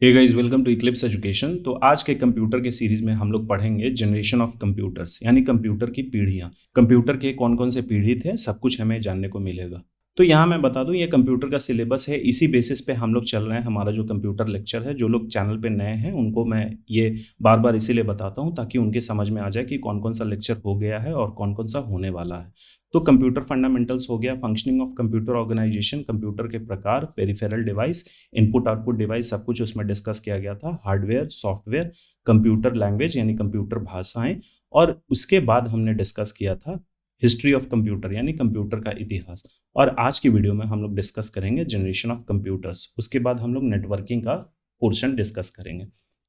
Hey guys, welcome to eclipse education. तो आज के कंप्यूटर के सीरीज में हम लोग पढ़ेंगे जनरेशन ऑफ कंप्यूटर्स, यानी कंप्यूटर की पीढ़ियां। कंप्यूटर के कौन कौन से पीढ़ी थे, सब कुछ हमें जानने को मिलेगा। तो यहाँ मैं बता दूं, ये कंप्यूटर का सिलेबस है, इसी बेसिस पे हम लोग चल रहे हैं। हमारा जो कंप्यूटर लेक्चर है, जो लोग चैनल पे नए हैं उनको मैं ये बार बार इसीलिए बताता हूँ ताकि उनके समझ में आ जाए कि कौन कौन सा लेक्चर हो गया है और कौन कौन सा होने वाला है। तो कंप्यूटर फंडामेंटल्स हो गया, functioning of computer organisation, computer के प्रकार, peripheral device, input output device, सब कुछ उसमें डिस्कस किया गया था। हार्डवेयर, सॉफ्टवेयर, कंप्यूटर लैंग्वेज यानी कंप्यूटर भाषाएं, और उसके बाद हमने डिस्कस किया था हिस्ट्री ऑफ कंप्यूटर यानी कंप्यूटर का इतिहास। और आज की वीडियो में हम लोग डिस्कस करेंगे जनरेशन ऑफ कंप्यूटर्स। उसके बाद हम लोग नेटवर्किंग का पोर्शन डिस्कस करेंगे।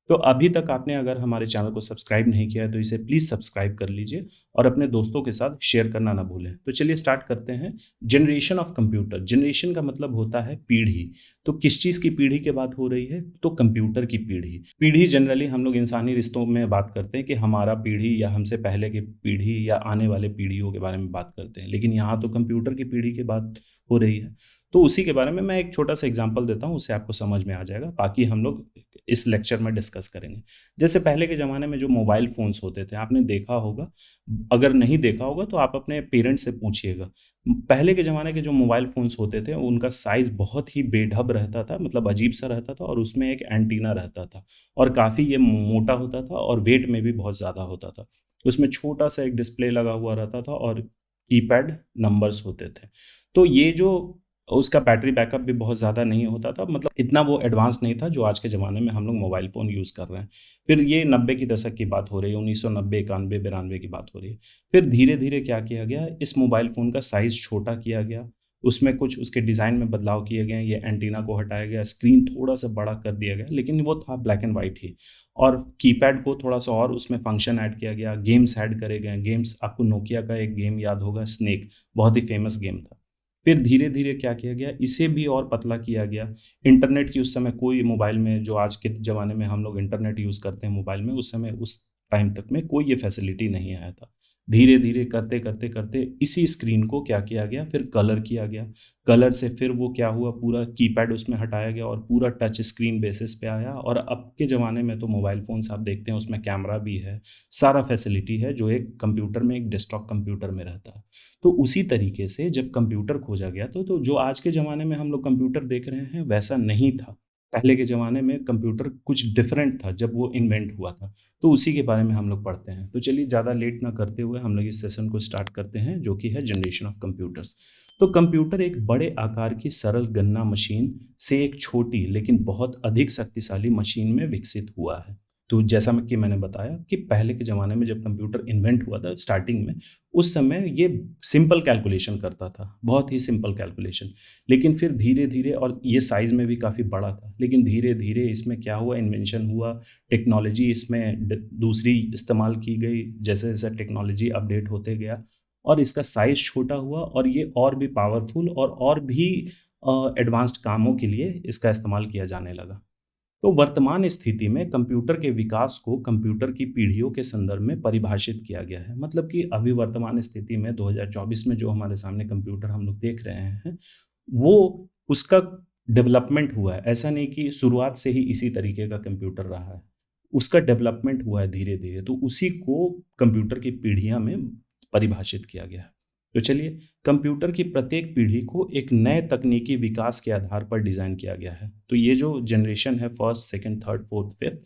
तो अभी तक आपने अगर हमारे चैनल को सब्सक्राइब नहीं किया है तो इसे प्लीज सब्सक्राइब कर लीजिए और अपने दोस्तों के साथ शेयर करना ना भूलें। तो चलिए स्टार्ट करते हैं। जनरेशन ऑफ कंप्यूटर, जनरेशन का मतलब होता है पीढ़ी। तो किस चीज की पीढ़ी की बात हो रही है? तो कंप्यूटर की पीढ़ी। पीढ़ी जनरली हम लोग इंसानी रिश्तों में बात करते हैं कि हमारा पीढ़ी या हमसे पहले की पीढ़ी या आने वाले पीढ़ियों के बारे में बात करते हैं, लेकिन यहाँ तो कंप्यूटर की पीढ़ी की बात हो रही है। तो उसी के बारे में मैं एक छोटा सा एग्जांपल देता हूँ, उससे आपको समझ में आ जाएगा। बाकी हम लोग इस लेक्चर में डिस्कस करेंगे। जैसे पहले के ज़माने में जो मोबाइल फ़ोन्स होते थे, आपने देखा होगा। अगर नहीं देखा होगा तो आप अपने पेरेंट्स से पूछिएगा। पहले के ज़माने के जो मोबाइल फ़ोन्स होते थे उनका साइज़ बहुत ही बेढब रहता था, मतलब अजीब सा रहता था, और उसमें एक एंटीना रहता था और काफ़ी ये मोटा होता था और वेट में भी बहुत ज़्यादा होता था। उसमें छोटा सा एक डिस्प्ले लगा हुआ रहता था और कीपैड नंबर्स होते थे। तो ये जो उसका बैटरी बैकअप भी बहुत ज़्यादा नहीं होता था, मतलब इतना वो एडवांस नहीं था जो आज के ज़माने में हम लोग मोबाइल फ़ोन यूज़ कर रहे हैं। फिर ये 90 की दशक की बात हो रही है, 1990, 91, 92 की बात हो रही है। फिर धीरे-धीरे क्या किया गया, इस मोबाइल फ़ोन का साइज़ छोटा किया गया, उसमें कुछ उसके डिज़ाइन में बदलाव किए गए, ये एंटीना को हटाया गया, स्क्रीन थोड़ा-सा बड़ा कर दिया गया, लेकिन वो था ब्लैक एंड व्हाइट ही। और कीपैड को थोड़ा-सा और उसमें फ़ंक्शन ऐड किया गया, गेम्स ऐड करे गए। गेम्स, आपको नोकिया का एक गेम याद होगा, स्नेक, बहुत ही फ़ेमस गेम था। फिर धीरे-धीरे क्या किया गया, इसे भी और पतला किया गया। इंटरनेट की उस समय कोई मोबाइल में, जो आज के ज़माने में हम लोग इंटरनेट यूज़ करते हैं मोबाइल में, उस समय उस टाइम तक में कोई ये फैसिलिटी नहीं आया था। धीरे-धीरे करते-करते इसी स्क्रीन को क्या किया गया, फिर कलर किया गया। कलर से फिर वो क्या हुआ, पूरा कीपैड उसमें हटाया गया और पूरा टच स्क्रीन बेसिस पे आया। और अब के ज़माने में तो मोबाइल फ़ोन्स आप देखते हैं उसमें कैमरा भी है, सारा फैसिलिटी है जो एक कंप्यूटर में, एक डेस्कटॉप कंप्यूटर में रहता है। तो उसी तरीके से जब कंप्यूटर खोजा गया तो जो आज के ज़माने में हम लोग कंप्यूटर देख रहे हैं वैसा नहीं था। पहले के ज़माने में कंप्यूटर कुछ डिफरेंट था जब वो इन्वेंट हुआ था। तो उसी के बारे में हम लोग पढ़ते हैं। तो चलिए ज़्यादा लेट ना करते हुए हम लोग इस सेशन को स्टार्ट करते हैं, जो कि है जनरेशन ऑफ कंप्यूटर्स। तो कंप्यूटर एक बड़े आकार की सरल गणना मशीन से एक छोटी लेकिन बहुत अधिक शक्तिशाली मशीन में विकसित हुआ है। तो जैसा कि मैंने बताया कि पहले के ज़माने में जब कंप्यूटर इन्वेंट हुआ था स्टार्टिंग में, उस समय ये सिंपल कैलकुलेशन करता था, बहुत ही सिंपल कैलकुलेशन। लेकिन फिर धीरे-धीरे, और ये साइज़ में भी काफ़ी बड़ा था, लेकिन धीरे-धीरे इसमें क्या हुआ, इन्वेंशन हुआ, टेक्नोलॉजी इसमें दूसरी इस्तेमाल की गई, जैसे-जैसे टेक्नोलॉजी अपडेट होते गया और इसका साइज़ छोटा हुआ और ये और भी पावरफुल और भी एडवांस्ड कामों के लिए इसका इस्तेमाल किया जाने लगा। तो वर्तमान स्थिति में कंप्यूटर के विकास को कंप्यूटर की पीढ़ियों के संदर्भ में परिभाषित किया गया है। मतलब कि अभी वर्तमान स्थिति में 2024 में जो हमारे सामने कंप्यूटर हम लोग देख रहे हैं, वो उसका डेवलपमेंट हुआ है। ऐसा नहीं कि शुरुआत से ही इसी तरीके का कंप्यूटर रहा है। उसका डेवलपमेंट हुआ है धीरे-धीरे, तो उसी को कंप्यूटर की पीढ़ियाँ में परिभाषित किया गया है। तो चलिए, कंप्यूटर की प्रत्येक पीढ़ी को एक नए तकनीकी विकास के आधार पर डिज़ाइन किया गया है। तो ये जो जनरेशन है, first, second, third, fourth, fifth,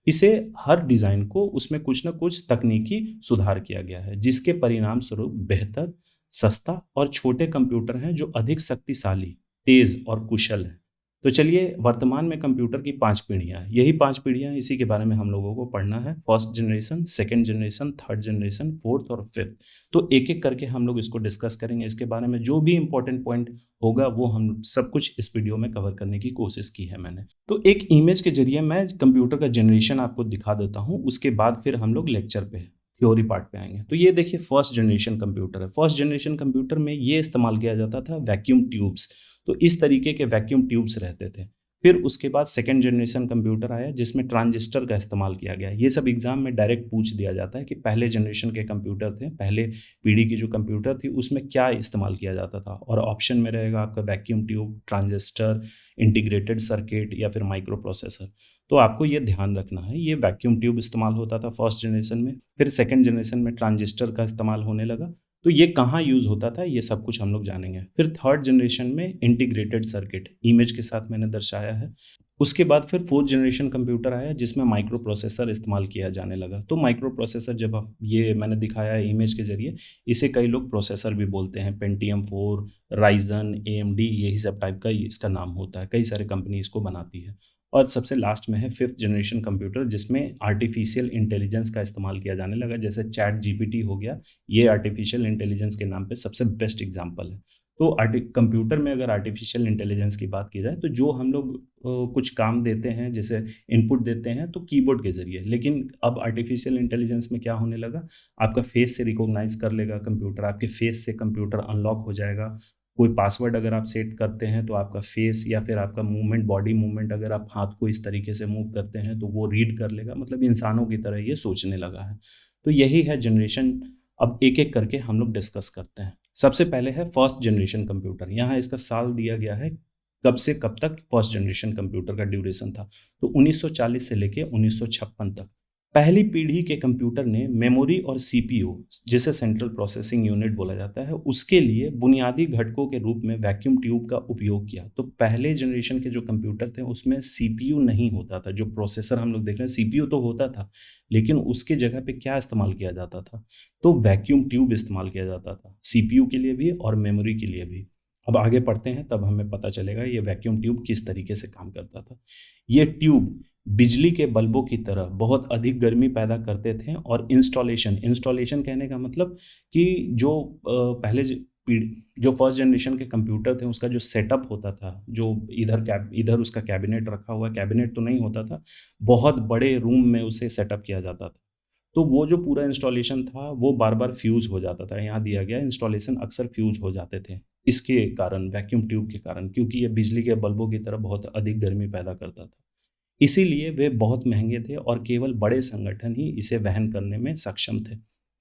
इसे हर डिज़ाइन को उसमें कुछ ना कुछ तकनीकी सुधार किया गया है, जिसके परिणाम स्वरूप बेहतर, सस्ता और छोटे कंप्यूटर हैं जो अधिक शक्तिशाली, तेज़ और कुशल हैं। तो चलिए, वर्तमान में कंप्यूटर की 5 पीढ़ियाँ हैं। यही 5 पीढ़ियाँ, इसी के बारे में हम लोगों को पढ़ना है। First generation, second generation, third generation, fourth और फिफ्थ। तो एक-एक करके हम लोग इसको डिस्कस करेंगे। इसके बारे में जो भी इम्पोर्टेंट पॉइंट होगा वो हम सब कुछ इस वीडियो में कवर करने की कोशिश की है मैंने। तो एक इमेज के ज़रिए मैं कंप्यूटर का जनरेशन आपको दिखा देता हूँ, उसके बाद फिर हम लोग लेक्चर पे, थ्योरी पार्ट पे आएँगे। तो ये देखिए, फर्स्ट जनरेशन कंप्यूटर है। फर्स्ट जनरेशन कंप्यूटर में ये इस्तेमाल किया जाता था वैक्यूम ट्यूब्स। तो इस तरीके के वैक्यूम ट्यूब्स रहते थे। फिर उसके बाद सेकेंड जनरेशन कंप्यूटर आया जिसमें ट्रांजिस्टर का इस्तेमाल किया गया। ये सब एग्जाम में डायरेक्ट पूछ दिया जाता है कि पहले जनरेशन के कंप्यूटर थे, पहले पीढ़ी की जो कंप्यूटर थी उसमें क्या इस्तेमाल किया जाता था, और ऑप्शन में रहेगा आपका vacuum tube, transistor, integrated circuit या फिर माइक्रो प्रोसेसर। तो आपको ये ध्यान रखना है, ये वैक्यूम ट्यूब इस्तेमाल होता था फर्स्ट जनरेशन में, फिर सेकेंड जनरेशन में ट्रांजिस्टर का इस्तेमाल होने लगा। तो ये कहाँ यूज़ होता था ये सब कुछ हम लोग जानेंगे। फिर थर्ड जनरेशन में इंटीग्रेटेड सर्किट इमेज के साथ मैंने दर्शाया है। उसके बाद फिर फोर्थ जनरेशन कंप्यूटर आया जिसमें माइक्रो प्रोसेसर इस्तेमाल किया जाने लगा। तो माइक्रो प्रोसेसर जब आप ये मैंने दिखाया है इमेज के जरिए, इसे कई लोग प्रोसेसर भी बोलते हैं, पेंटियम 4, राइजन, AMD, यही सब टाइप का इसका नाम होता है। कई सारे कंपनी इसको बनाती है। और सबसे लास्ट में है फिफ्थ जनरेशन कंप्यूटर जिसमें आर्टिफिशियल इंटेलिजेंस का इस्तेमाल किया जाने लगा, जैसे चैट GPT हो गया, ये आर्टिफिशियल इंटेलिजेंस के नाम पे सबसे बेस्ट एग्जांपल है। तो कंप्यूटर में अगर आर्टिफिशियल इंटेलिजेंस की बात की जाए तो जो हम लोग कुछ काम देते हैं, जैसे इनपुट देते हैं तो कीबोर्ड के जरिए, लेकिन अब आर्टिफिशियल इंटेलिजेंस में क्या होने लगा, आपका फेस से रिकॉग्नाइज कर लेगा कंप्यूटर, आपके फेस से कंप्यूटर अनलॉक हो जाएगा। कोई पासवर्ड अगर आप सेट करते हैं तो आपका फेस या फिर आपका मूवमेंट, बॉडी मूवमेंट, अगर आप हाथ को इस तरीके से मूव करते हैं तो वो रीड कर लेगा। मतलब इंसानों की तरह ये सोचने लगा है। तो यही है जनरेशन। अब एक एक करके हम लोग डिस्कस करते हैं। सबसे पहले है फर्स्ट जनरेशन कंप्यूटर। यहाँ इसका साल दिया गया है कब से कब तक फर्स्ट जनरेशन कंप्यूटर का ड्यूरेशन था। तो 1940 से लेके 1956 तक पहली पीढ़ी के कंप्यूटर ने मेमोरी और CPU, जिसे सेंट्रल प्रोसेसिंग यूनिट बोला जाता है, उसके लिए बुनियादी घटकों के रूप में वैक्यूम ट्यूब का उपयोग किया। तो पहले जनरेशन के जो कंप्यूटर थे उसमें CPU नहीं होता था। जो प्रोसेसर हम लोग देख रहे हैं, CPU तो होता था, लेकिन उसके जगह पे क्या इस्तेमाल किया जाता था, तो वैक्यूम ट्यूब इस्तेमाल किया जाता था, CPU के लिए भी और मेमोरी के लिए भी। अब आगे पढ़ते हैं तब हमें पता चलेगा ये वैक्यूम ट्यूब किस तरीके से काम करता था। ये ट्यूब बिजली के बल्बों की तरह बहुत अधिक गर्मी पैदा करते थे, और इंस्टॉलेशन कहने का मतलब कि जो पहले जो फर्स्ट जनरेशन के कंप्यूटर थे उसका जो सेटअप होता था, जो इधर उसका कैबिनेट रखा हुआ, कैबिनेट तो नहीं होता था, बहुत बड़े रूम में उसे सेटअप किया जाता था। तो वो जो पूरा इंस्टॉलेशन था वो बार बार फ्यूज हो जाता था। यहाँ दिया गया इंस्टॉलेशन अक्सर फ्यूज हो जाते थे, इसके कारण, वैक्यूम ट्यूब के कारण, क्योंकि ये बिजली के बल्बों की तरह बहुत अधिक गर्मी पैदा करता था। इसीलिए वे बहुत महंगे थे और केवल बड़े संगठन ही इसे वहन करने में सक्षम थे।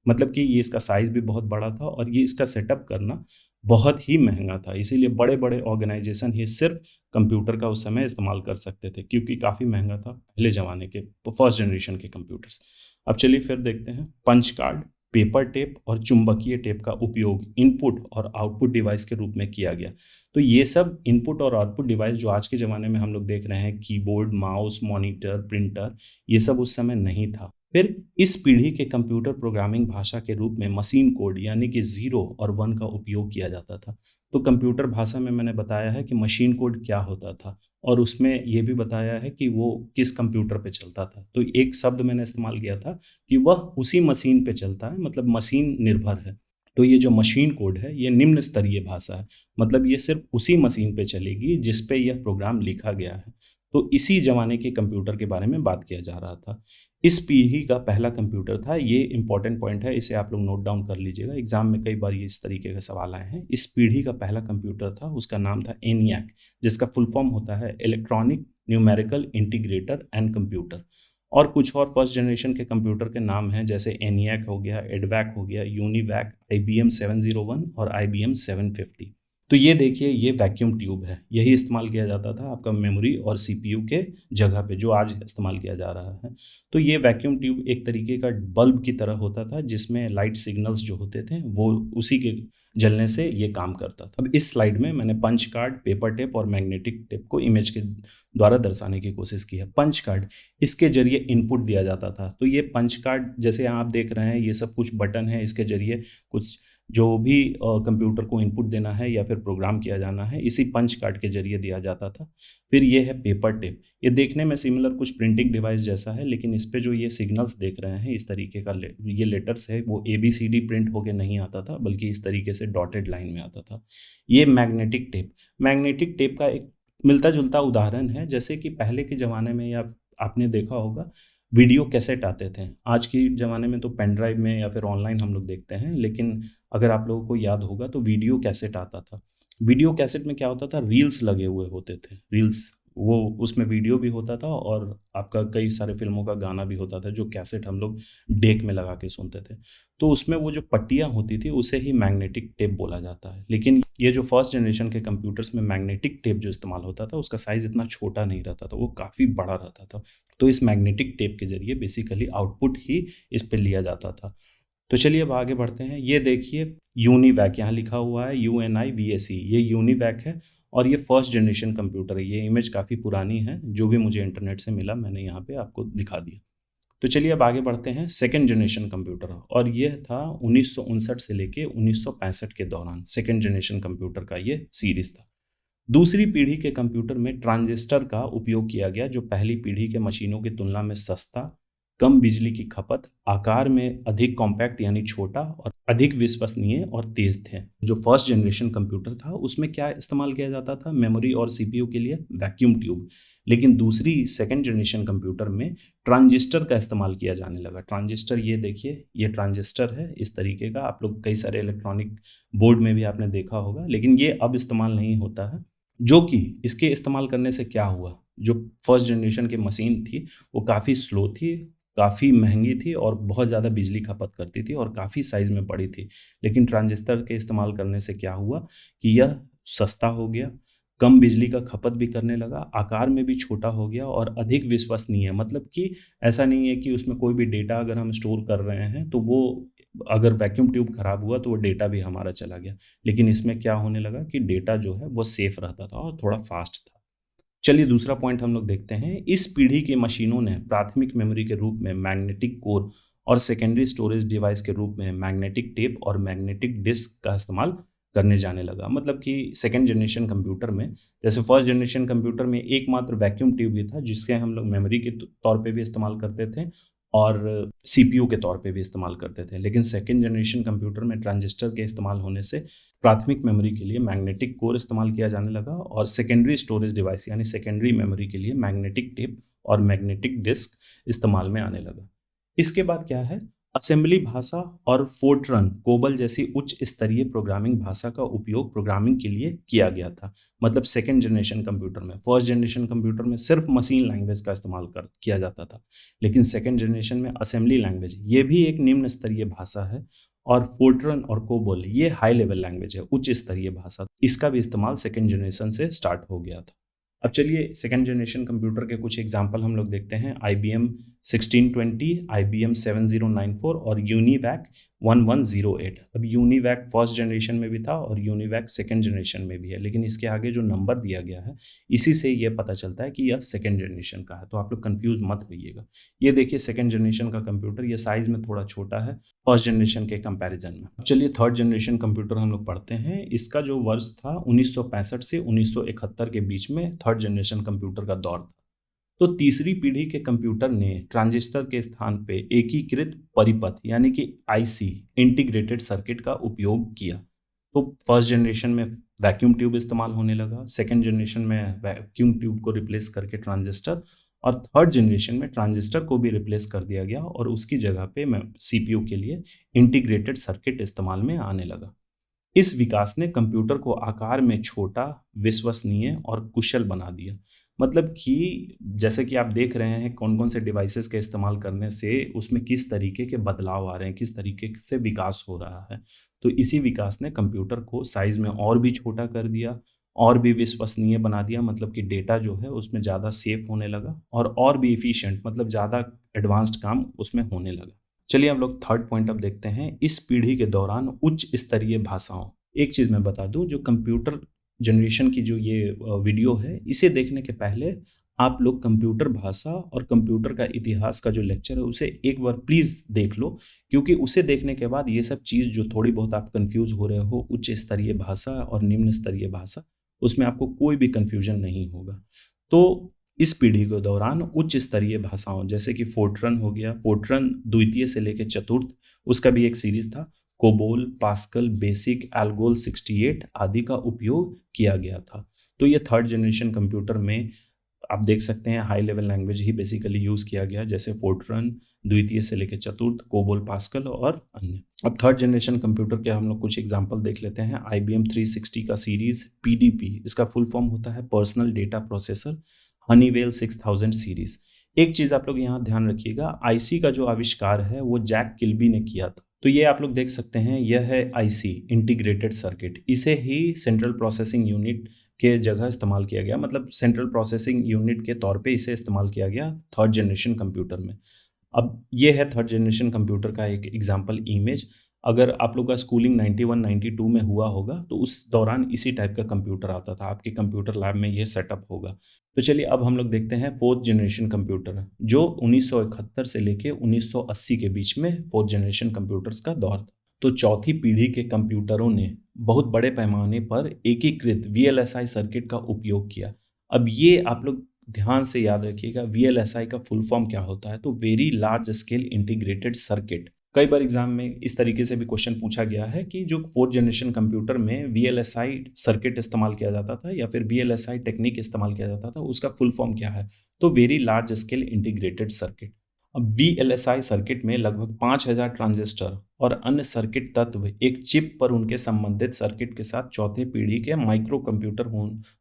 मतलब कि ये इसका साइज भी बहुत बड़ा था और ये इसका सेटअप करना बहुत ही महंगा था। इसीलिए बड़े बड़े ऑर्गेनाइजेशन ही सिर्फ कंप्यूटर का उस समय इस्तेमाल कर सकते थे, क्योंकि काफ़ी महंगा था पहले ज़माने के फर्स्ट जनरेशन के कंप्यूटर्स। अब चलिए फिर देखते हैं। पंच कार्ड, पेपर टेप और चुंबकीय टेप का उपयोग इनपुट और आउटपुट डिवाइस के रूप में किया गया। तो ये सब इनपुट और आउटपुट डिवाइस जो आज के ज़माने में हम लोग देख रहे हैं, कीबोर्ड, माउस, मॉनिटर, प्रिंटर, ये सब उस समय नहीं था। फिर इस पीढ़ी के कंप्यूटर प्रोग्रामिंग भाषा के रूप में मशीन कोड यानी कि 0 और 1 का उपयोग किया जाता था। तो कंप्यूटर भाषा में मैंने बताया है कि मशीन कोड क्या होता था, और उसमें ये भी बताया है कि वो किस कंप्यूटर पे चलता था। तो एक शब्द मैंने इस्तेमाल किया था कि वह उसी मशीन पे चलता है, मतलब मशीन निर्भर है। तो ये जो मशीन कोड है ये निम्न स्तरीय भाषा है, मतलब ये सिर्फ उसी मशीन पे चलेगी जिस पे यह प्रोग्राम लिखा गया है। तो इसी जमाने के कंप्यूटर के बारे में बात किया जा रहा था। इस पीढ़ी का पहला कंप्यूटर था, ये इंपॉर्टेंट पॉइंट है, इसे आप लोग नोट डाउन कर लीजिएगा, एग्जाम में कई बार ये इस तरीके के सवाल आए हैं। इस पीढ़ी का पहला कंप्यूटर था, उसका नाम था ENIAC, जिसका फुल फॉर्म होता है electronic numerical integrator and computer. और कुछ और फर्स्ट जनरेशन के कंप्यूटर के नाम हैं, जैसे ENIAC हो गया, EDVAC हो गया, UNIVAC, IBM 701 और IBM 750। तो ये देखिए, ये वैक्यूम ट्यूब है, यही इस्तेमाल किया जाता था आपका मेमोरी और CPU के जगह पे, जो आज इस्तेमाल किया जा रहा है। तो ये वैक्यूम ट्यूब एक तरीके का बल्ब की तरह होता था, जिसमें लाइट सिग्नल्स जो होते थे वो उसी के जलने से ये काम करता था। अब इस स्लाइड में मैंने पंच कार्ड, पेपर टेप और मैग्नेटिक टेप को इमेज के द्वारा दर्शाने की कोशिश की है। पंच कार्ड, इसके जरिए इनपुट दिया जाता था। तो ये पंच कार्ड जैसे आप देख रहे हैं, ये सब कुछ बटन है, इसके जरिए कुछ जो भी कंप्यूटर को इनपुट देना है या फिर प्रोग्राम किया जाना है, इसी पंच कार्ड के जरिए दिया जाता था। फिर ये है पेपर टेप, ये देखने में सिमिलर कुछ प्रिंटिंग डिवाइस जैसा है, लेकिन इस पे जो ये सिग्नल्स देख रहे हैं, इस तरीके का ये लेटर्स है, वो ABCD प्रिंट होके नहीं आता था, बल्कि इस तरीके से डॉटेड लाइन में आता था। ये मैग्नेटिक टेप का एक मिलता जुलता उदाहरण है, जैसे कि पहले के ज़माने में या आपने देखा होगा वीडियो कैसेट आते थे। आज के ज़माने में तो पेन ड्राइव में या फिर ऑनलाइन हम लोग देखते हैं, लेकिन अगर आप लोगों को याद होगा तो वीडियो कैसेट आता था। वीडियो कैसेट में क्या होता था, रील्स लगे हुए होते थे, रील्स वो उसमें वीडियो भी होता था और आपका कई सारे फिल्मों का गाना भी होता था जो कैसेट हम लोग डेक में लगा के सुनते थे। तो उसमें वो जो पट्टियाँ होती थी उसे ही मैग्नेटिक टेप बोला जाता है। लेकिन ये जो फर्स्ट जनरेशन के कंप्यूटर्स में मैग्नेटिक टेप जो इस्तेमाल होता था उसका साइज़ इतना छोटा नहीं रहता था, वो काफ़ी बड़ा रहता था। तो इस मैग्नेटिक टेप के ज़रिए बेसिकली आउटपुट ही इस पे लिया जाता था। तो चलिए अब आगे बढ़ते हैं। ये देखिए यूनिवैक यहाँ लिखा हुआ है UNIVAC, ये यूनिवैक है और ये फर्स्ट जनरेशन कंप्यूटर है। ये इमेज काफ़ी पुरानी है, जो भी मुझे इंटरनेट से मिला मैंने यहाँ पे आपको दिखा दिया। तो चलिए अब आगे बढ़ते हैं सेकेंड जनरेशन कंप्यूटर, और ये था 1959 से लेके 1965 के दौरान सेकेंड जनरेशन कंप्यूटर का ये सीरीज था। दूसरी पीढ़ी के कंप्यूटर में ट्रांजिस्टर का उपयोग किया गया, जो पहली पीढ़ी के मशीनों की तुलना में सस्ता, कम बिजली की खपत, आकार में अधिक कॉम्पैक्ट यानी छोटा और अधिक विश्वसनीय और तेज थे। जो फर्स्ट जनरेशन कंप्यूटर था उसमें क्या इस्तेमाल किया जाता था मेमोरी और सीपीयू के लिए? Vacuum tube. लेकिन दूसरी सेकेंड जनरेशन कंप्यूटर में ट्रांजिस्टर का इस्तेमाल किया जाने लगा। ट्रांजिस्टर ये देखिए, ये ट्रांजिस्टर है इस तरीके का, आप लोग कई सारे इलेक्ट्रॉनिक बोर्ड में भी आपने देखा होगा, लेकिन ये अब इस्तेमाल नहीं होता है। जो कि इसके इस्तेमाल करने से क्या हुआ, जो फर्स्ट जनरेशन की मशीन थी वो काफ़ी स्लो थी, काफ़ी महंगी थी और बहुत ज़्यादा बिजली खपत करती थी और काफ़ी साइज़ में बड़ी थी। लेकिन ट्रांजिस्टर के इस्तेमाल करने से क्या हुआ कि यह सस्ता हो गया, कम बिजली का खपत भी करने लगा, आकार में भी छोटा हो गया और अधिक विश्वसनीय। मतलब कि ऐसा नहीं है कि उसमें कोई भी डेटा अगर हम स्टोर कर रहे हैं तो वो अगर वैक्यूम ट्यूब खराब हुआ तो वो डेटा भी हमारा चला गया। लेकिन इसमें क्या होने लगा कि डेटा जो है वो सेफ रहता था और थोड़ा फास्ट था। चलिए दूसरा पॉइंट हम लोग देखते हैं। इस पीढ़ी की मशीनों ने प्राथमिक मेमोरी के रूप में मैग्नेटिक कोर और सेकेंडरी स्टोरेज डिवाइस के रूप में मैग्नेटिक टेप और मैग्नेटिक डिस्क का इस्तेमाल करने जाने लगा। मतलब कि सेकेंड जनरेशन कंप्यूटर में, जैसे फर्स्ट जनरेशन कंप्यूटर में एकमात्र वैक्यूम ट्यूब ही था जिसके हम लोग मेमोरी के तौर पे भी इस्तेमाल करते थे और सीपीयू के तौर पे भी इस्तेमाल करते थे। लेकिन सेकेंड जनरेशन कंप्यूटर में ट्रांजिस्टर के इस्तेमाल होने से प्राथमिक मेमोरी के लिए मैग्नेटिक कोर इस्तेमाल किया जाने लगा और सेकेंडरी स्टोरेज डिवाइस यानी सेकेंडरी मेमोरी के लिए मैग्नेटिक टेप और मैग्नेटिक डिस्क इस्तेमाल में आने लगा। इसके बाद क्या है, असेंबली भाषा और फोर्ट्रन, कोबल जैसी उच्च स्तरीय प्रोग्रामिंग भाषा का उपयोग प्रोग्रामिंग के लिए किया गया था। मतलब सेकेंड जनरेशन कंप्यूटर में, फर्स्ट जनरेशन कंप्यूटर में सिर्फ मशीन लैंग्वेज का इस्तेमाल किया जाता था, लेकिन सेकेंड जनरेशन में असेंबली लैंग्वेज, ये भी एक निम्न स्तरीय भाषा है, और फोर्ट्रन और कोबोल ये हाई लेवल लैंग्वेज है, उच्च स्तरीय भाषा। इसका भी इस्तेमाल सेकेंड जनरेशन से स्टार्ट हो गया था। अब चलिए सेकेंड जनरेशन कंप्यूटर के कुछ एग्जाम्पल हम लोग देखते हैं। IBM 1620, IBM 7094 और यूनिवैक 1108। अब यूनिवैक फर्स्ट जनरेशन में भी था और यूनिवैक सेकेंड जनरेशन में भी है, लेकिन इसके आगे जो नंबर दिया गया है इसी से ये पता चलता है कि यह सेकेंड जनरेशन का है, तो आप लोग कंफ्यूज मत होइएगा। ये देखिए सेकेंड जनरेशन का कंप्यूटर, ये साइज में थोड़ा छोटा है फर्स्ट जनरेशन के कंपैरिजन में। अब चलिए थर्ड जनरेशन कंप्यूटर हम लोग पढ़ते हैं। इसका जो वर्ष था 1965 से 1971 के बीच में थर्ड जनरेशन कंप्यूटर का दौर था। तो तीसरी पीढ़ी के कंप्यूटर ने ट्रांजिस्टर के स्थान पे एकीकृत परिपथ यानी कि IC इंटीग्रेटेड सर्किट का उपयोग किया। तो फर्स्ट जनरेशन में वैक्यूम ट्यूब इस्तेमाल होने लगा, सेकेंड जनरेशन में वैक्यूम ट्यूब को रिप्लेस करके ट्रांजिस्टर, और थर्ड जनरेशन में ट्रांजिस्टर को भी रिप्लेस कर दिया गया और उसकी जगह पे CPU के लिए इंटीग्रेटेड सर्किट इस्तेमाल में आने लगा। इस विकास ने कंप्यूटर को आकार में छोटा, विश्वसनीय और कुशल बना दिया। मतलब कि जैसे कि आप देख रहे हैं कौन कौन से डिवाइसेस के इस्तेमाल करने से उसमें किस तरीके के बदलाव आ रहे हैं, किस तरीके से विकास हो रहा है। तो इसी विकास ने कंप्यूटर को साइज में और भी छोटा कर दिया और भी विश्वसनीय बना दिया। मतलब कि डेटा जो है उसमें ज़्यादा सेफ होने लगा और भी इफिशिएंट, मतलब ज़्यादा एडवांस्ड काम उसमें होने लगा। चलिए हम लोग थर्ड पॉइंट अब देखते हैं। इस पीढ़ी के दौरान उच्च स्तरीय भाषाओं, एक चीज़ मैं बता दूं, जो कंप्यूटर जनरेशन की जो ये वीडियो है इसे देखने के पहले आप लोग कंप्यूटर भाषा और कंप्यूटर का इतिहास का जो लेक्चर है उसे एक बार प्लीज़ देख लो, क्योंकि उसे देखने के बाद ये सब चीज़ जो थोड़ी बहुत आप कंफ्यूज हो रहे हो, उच्च स्तरीय भाषा और निम्न स्तरीय भाषा, उसमें आपको कोई भी कंफ्यूजन नहीं होगा। तो इस पीढ़ी के दौरान उच्च स्तरीय भाषाओं जैसे कि फोर्ट्रन हो गया, फोर्ट्रन द्वितीय से लेकर चतुर्थ, उसका भी एक सीरीज था, कोबोल, पास्कल, बेसिक, एल्गोल 68 आदि का उपयोग किया गया था। तो ये थर्ड जनरेशन कंप्यूटर में आप देख सकते हैं हाई लेवल लैंग्वेज ही बेसिकली यूज़ किया गया, जैसे फोर्ट्रन, द्वितीय से लेकर चतुर्थ, कोबोल, पास्कल और अन्य। अब थर्ड जनरेशन कंप्यूटर के हम लोग कुछ एग्जांपल देख लेते हैं। IBM 360 का सीरीज PDP, इसका फुल फॉर्म होता है personal data processor. Honeywell 6000 series. एक चीज़ आप लोग यहाँ ध्यान रखिएगा, IC का जो आविष्कार है वो जैक किल्बी ने किया था। तो ये आप लोग देख सकते हैं, यह है IC, इंटीग्रेटेड सर्किट। इसे ही सेंट्रल प्रोसेसिंग यूनिट के जगह इस्तेमाल किया गया, मतलब सेंट्रल प्रोसेसिंग यूनिट के तौर पे इसे इस्तेमाल किया गया थर्ड जनरेशन कंप्यूटर में। अब ये है थर्ड जनरेशन कंप्यूटर का एक एग्जांपल इमेज। अगर आप लोग का स्कूलिंग 91-92 में हुआ होगा तो उस दौरान इसी टाइप का कंप्यूटर आता था, आपके कंप्यूटर लैब में ये सेटअप होगा। तो चलिए अब हम लोग देखते हैं फोर्थ जनरेशन कंप्यूटर, जो 1971 से लेके 1980 के बीच में फोर्थ जनरेशन कंप्यूटर्स का दौर था। तो चौथी पीढ़ी के कंप्यूटरों ने बहुत बड़े पैमाने पर एकीकृत VLSI सर्किट का उपयोग किया। अब ये आप लोग ध्यान से याद रखिएगा, VLSI का फुल फॉर्म क्या होता है, तो very large scale integrated circuit. कई बार एग्जाम में इस तरीके से भी क्वेश्चन पूछा गया है कि जो फोर्थ जनरेशन कंप्यूटर में VLSI सर्किट इस्तेमाल किया जाता था या फिर VLSI टेक्निक इस्तेमाल किया जाता था, उसका फुल फॉर्म क्या है, तो very large scale integrated circuit. अब VLSI सर्किट में लगभग 5000 ट्रांजिस्टर और अन्य सर्किट तत्व एक चिप पर उनके संबंधित सर्किट के साथ चौथे पीढ़ी के माइक्रो कंप्यूटर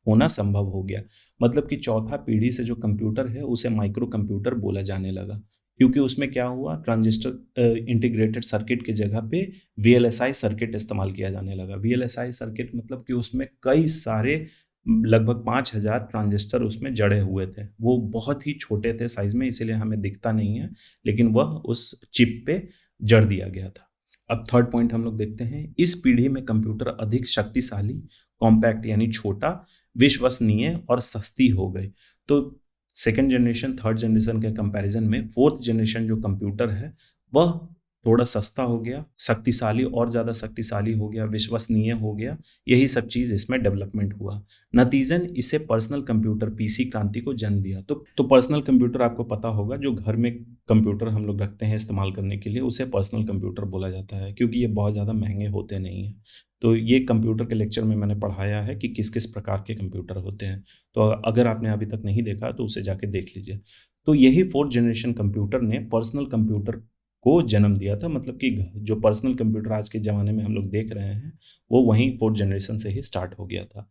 होना संभव हो गया। मतलब कि चौथा पीढ़ी से जो कंप्यूटर है उसे माइक्रो कंप्यूटर बोला जाने लगा, क्योंकि उसमें क्या हुआ, ट्रांजिस्टर इंटीग्रेटेड सर्किट की जगह पे VLSI सर्किट इस्तेमाल किया जाने लगा। VLSI सर्किट मतलब कि उसमें कई सारे लगभग 5000 ट्रांजिस्टर उसमें जड़े हुए थे। वो बहुत ही छोटे थे साइज में, इसीलिए हमें दिखता नहीं है, लेकिन वह उस चिप पे जड़ दिया गया था। अब थर्ड पॉइंट हम लोग देखते हैं, इस पीढ़ी में कंप्यूटर अधिक शक्तिशाली, कॉम्पैक्ट यानी छोटा, विश्वसनीय और सस्ती हो गई। तो सेकेंड जनरेशन थर्ड जनरेशन के कंपैरिजन में फोर्थ जनरेशन जो कंप्यूटर है वह थोड़ा सस्ता हो गया, शक्तिशाली और ज़्यादा शक्तिशाली हो गया, विश्वसनीय हो गया। यही सब चीज़ इसमें डेवलपमेंट हुआ। नतीजन इसे पर्सनल कंप्यूटर PC क्रांति को जन्म दिया। तो पर्सनल कंप्यूटर आपको पता होगा, जो घर में कंप्यूटर हम लोग रखते हैं इस्तेमाल करने के लिए, उसे पर्सनल कंप्यूटर बोला जाता है, क्योंकि ये बहुत ज़्यादा महंगे होते नहीं हैं। तो ये कंप्यूटर के लेक्चर में मैंने पढ़ाया है कि किस किस प्रकार के कंप्यूटर होते हैं। तो अगर आपने अभी तक नहीं देखा तो उसे जाके देख लीजिए। तो यही फोर्थ जनरेशन कंप्यूटर ने पर्सनल कंप्यूटर को जन्म दिया था। मतलब कि जो पर्सनल कंप्यूटर आज के ज़माने में हम लोग देख रहे हैं वो वहीं फोर्थ जनरेशन से ही स्टार्ट हो गया था।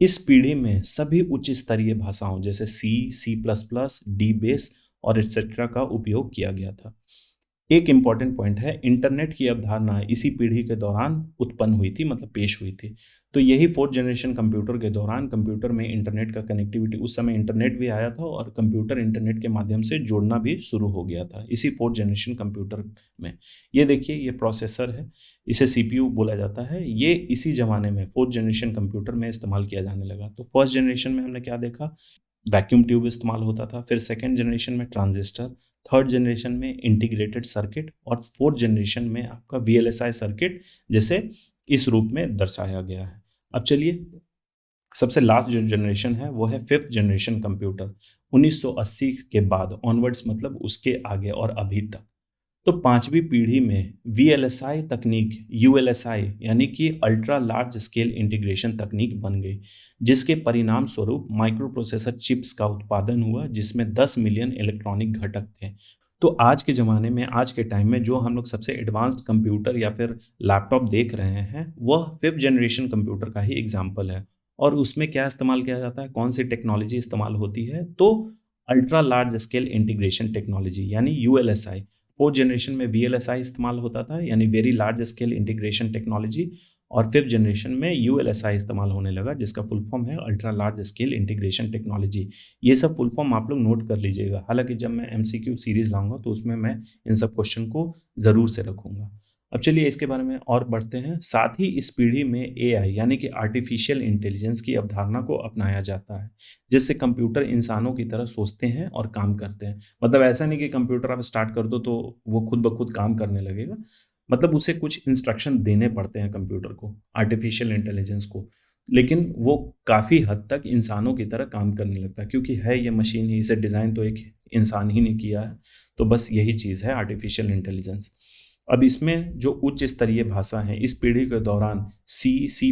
इस पीढ़ी में सभी उच्च स्तरीय भाषाओं जैसे C++, DBase और एटसेट्रा का उपयोग किया गया था। एक इम्पॉर्टेंट पॉइंट है, इंटरनेट की अवधारणा इसी पीढ़ी के दौरान उत्पन्न हुई थी, मतलब पेश हुई थी। तो यही फोर्थ जनरेशन कंप्यूटर के दौरान कंप्यूटर में इंटरनेट का कनेक्टिविटी, उस समय इंटरनेट भी आया था और कंप्यूटर इंटरनेट के माध्यम से जुड़ना भी शुरू हो गया था इसी फोर्थ जनरेशन कंप्यूटर में। ये देखिए, ये प्रोसेसर है, इसे CPU बोला जाता है। ये इसी जमाने में फोर्थ जनरेशन कंप्यूटर में इस्तेमाल किया जाने लगा। तो फर्स्ट जनरेशन में हमने क्या देखा, वैक्यूम ट्यूब इस्तेमाल होता था, फिर सेकेंड जनरेशन में ट्रांजिस्टर, थर्ड जनरेशन में इंटीग्रेटेड सर्किट और फोर्थ जनरेशन में आपका VLSI सर्किट, जैसे इस रूप में दर्शाया गया है। अब चलिए, सबसे लास्ट जो जनरेशन है वो है फिफ्थ जनरेशन कंप्यूटर, 1980 के बाद ऑनवर्ड्स, मतलब उसके आगे और अभी तक। तो पांचवी पीढ़ी में VLSI तकनीक ULSI यानी कि अल्ट्रा लार्ज स्केल इंटीग्रेशन तकनीक बन गई, जिसके परिणाम स्वरूप माइक्रो प्रोसेसर चिप्स का उत्पादन हुआ, जिसमें 10 मिलियन इलेक्ट्रॉनिक घटक थे। तो आज के ज़माने में, आज के टाइम में जो हम लोग सबसे एडवांस्ड कंप्यूटर या फिर लैपटॉप देख रहे हैं वह फिफ्थ जनरेशन कंप्यूटर का ही एग्जाम्पल है। और उसमें क्या इस्तेमाल किया जाता है, कौन सी टेक्नोलॉजी इस्तेमाल होती है, तो ultra large scale integration technology यानी ULSI। फोर्थ जनरेशन में VLSI इस्तेमाल होता था यानी very large scale integration technology, और फिफ्थ जनरेशन में ULSI इस्तेमाल होने लगा, जिसका फुल फॉर्म है ultra large scale integration technology. ये सब फुल फॉर्म आप लोग नोट कर लीजिएगा। हालांकि जब मैं MCQ सीरीज लाऊंगा तो उसमें मैं इन सब क्वेश्चन को ज़रूर से रखूंगा। अब चलिए इसके बारे में और बढ़ते हैं। साथ ही इस पीढ़ी में AI यानी कि आर्टिफिशियल इंटेलिजेंस की अवधारणा को अपनाया जाता है, जिससे कंप्यूटर इंसानों की तरह सोचते हैं और काम करते हैं। मतलब ऐसा नहीं कि कंप्यूटर आप स्टार्ट कर दो तो वो खुद ब खुद काम करने लगेगा, मतलब उसे कुछ इंस्ट्रक्शन देने पड़ते हैं कंप्यूटर को, आर्टिफिशियल इंटेलिजेंस को, लेकिन वो काफ़ी हद तक इंसानों की तरह काम करने लगता है, क्योंकि है ये मशीन ही, इसे डिज़ाइन तो एक इंसान ही ने किया है। तो बस यही चीज़ है आर्टिफिशियल इंटेलिजेंस। अब इसमें जो उच्च स्तरीय भाषा है इस पीढ़ी के दौरान C++,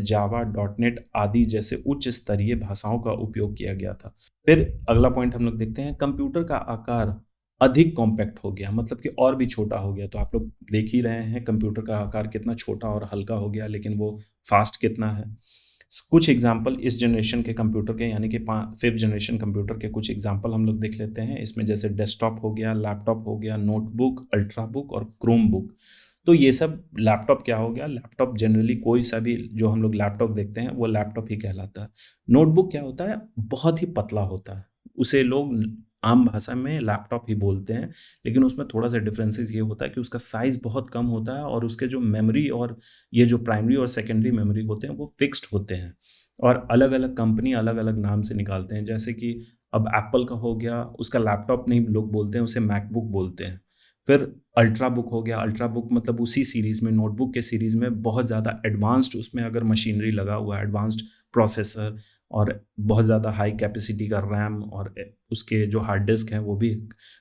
जावा, डॉटनेट आदि जैसे उच्च स्तरीय भाषाओं का उपयोग किया गया था। फिर अगला पॉइंट हम लोग देखते हैं, कंप्यूटर का आकार अधिक कॉम्पैक्ट हो गया, मतलब कि और भी छोटा हो गया। तो आप लोग देख ही रहे हैं कंप्यूटर का आकार कितना छोटा और हल्का हो गया, लेकिन वो फास्ट कितना है। कुछ एग्जाम्पल इस जनरेशन के कंप्यूटर के, यानी कि 5th जनरेशन कंप्यूटर के कुछ एग्जाम्पल हम लोग देख लेते हैं। इसमें जैसे डेस्कटॉप हो गया, लैपटॉप हो गया, नोटबुक, अल्ट्राबुक और क्रोम बुक। तो ये सब लैपटॉप क्या हो गया, लैपटॉप जनरली कोई सा भी जो हम लोग लैपटॉप देखते हैं वो लैपटॉप ही कहलाता है। नोटबुक क्या होता है, बहुत ही पतला होता है, उसे लोग आम भाषा में लैपटॉप ही बोलते हैं, लेकिन उसमें थोड़ा सा डिफरेंसेस ये होता है कि उसका साइज़ बहुत कम होता है और उसके जो मेमोरी और ये जो प्राइमरी और सेकेंडरी मेमोरी होते हैं वो फिक्स्ड होते हैं और अलग अलग कंपनी अलग अलग नाम से निकालते हैं। जैसे कि अब एप्पल का हो गया, उसका लैपटॉप नहीं लोग बोलते हैं, उसे मैकबुक बोलते हैं। फिर अल्ट्रा बुक हो गया, अल्ट्रा बुक मतलब उसी सीरीज़ में, नोटबुक के सीरीज़ में बहुत ज़्यादा एडवांस्ड, उसमें अगर मशीनरी लगा हुआ है, एडवांस्ड प्रोसेसर और बहुत ज़्यादा हाई कैपेसिटी का रैम और उसके जो हार्ड डिस्क हैं वो भी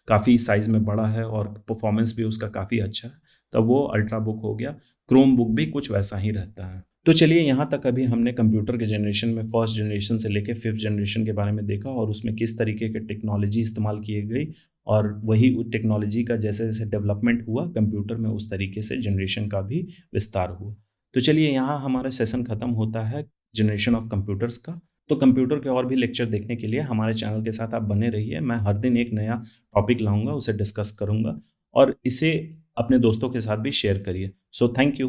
काफ़ी साइज़ में बड़ा है और परफॉर्मेंस भी उसका काफ़ी अच्छा है, तब वो अल्ट्रा बुक हो गया। क्रोम बुक भी कुछ वैसा ही रहता है। तो चलिए, यहाँ तक अभी हमने कंप्यूटर के जनरेशन में फर्स्ट जनरेशन से लेके 5th जनरेशन के बारे में देखा और उसमें किस तरीके के टेक्नोलॉजी इस्तेमाल किए गई और वही टेक्नोलॉजी का जैसे जैसे डेवलपमेंट हुआ कंप्यूटर में उस तरीके से जनरेशन का भी विस्तार हुआ। तो चलिए, यहाँ हमारा सेशन खत्म होता है जनरेशन ऑफ कंप्यूटर्स का। तो कंप्यूटर के और भी लेक्चर देखने के लिए हमारे चैनल के साथ आप बने रहिए। मैं हर दिन एक नया टॉपिक लाऊंगा, उसे डिस्कस करूंगा और इसे अपने दोस्तों के साथ भी शेयर करिए। So thank you.